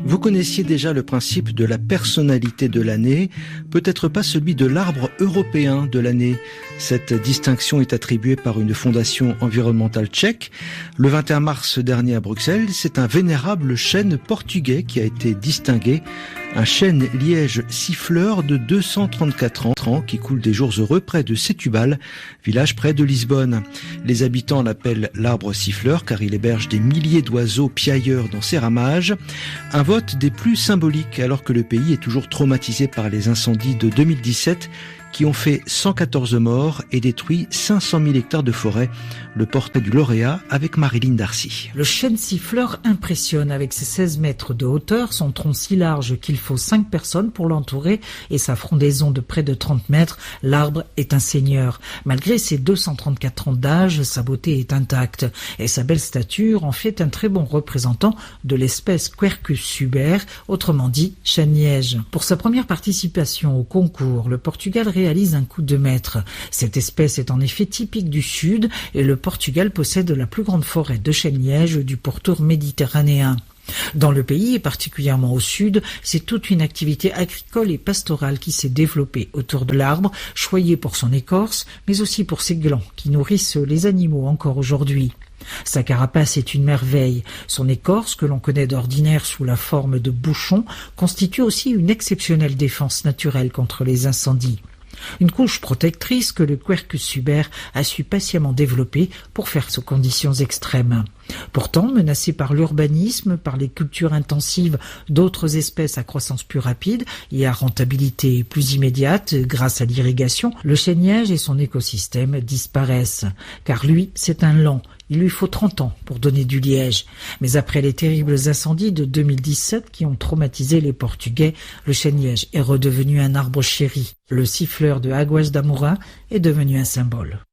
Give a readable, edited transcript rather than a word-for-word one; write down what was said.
Vous connaissiez déjà le principe de la personnalité de l'année, peut-être pas celui de l'arbre européen de l'année. Cette distinction est attribuée par une fondation environnementale tchèque. Le 21 mars dernier à Bruxelles, c'est un vénérable chêne portugais qui a été distingué. Un chêne liège siffleur de 234 ans qui coule des jours heureux près de Setúbal, village près de Lisbonne. Les habitants l'appellent l'arbre siffleur car il héberge des milliers d'oiseaux piailleurs dans ses ramages. Un vote des plus symboliques alors que le pays est toujours traumatisé par les incendies de 2017 qui ont fait 114 morts et détruit 500 000 hectares de forêt. Le portrait du lauréat avec Marilyn Darcy. Le chêne siffleur impressionne avec ses 16 mètres de hauteur, son tronc si large qu'il faut 5 personnes pour l'entourer et sa frondaison de près de 30 mètres. L'arbre est un seigneur. Malgré ses 234 ans d'âge, sa beauté est intacte et sa belle stature en fait un très bon représentant de l'espèce Quercus suber, autrement dit chêne liège. Pour sa première participation au concours, le Portugal réalise un coup de maître. Cette espèce est en effet typique du sud et le Portugal possède la plus grande forêt de chêne liège du pourtour méditerranéen. Dans le pays, et particulièrement au sud, c'est toute une activité agricole et pastorale qui s'est développée autour de l'arbre, choyé pour son écorce, mais aussi pour ses glands qui nourrissent les animaux encore aujourd'hui. Sa carapace est une merveille. Son écorce, que l'on connaît d'ordinaire sous la forme de bouchons, constitue aussi une exceptionnelle défense naturelle contre les incendies. Une couche protectrice que le Quercus suber a su patiemment développer pour faire aux conditions extrêmes. Pourtant, menacé par l'urbanisme, par les cultures intensives d'autres espèces à croissance plus rapide et à rentabilité plus immédiate grâce à l'irrigation, le chêne liège et son écosystème disparaissent. Car lui, c'est un lent. Il lui faut 30 ans pour donner du liège. Mais après les terribles incendies de 2017 qui ont traumatisé les Portugais, le chêne liège est redevenu un arbre chéri. Le siffleur de Águas da Moura est devenu un symbole.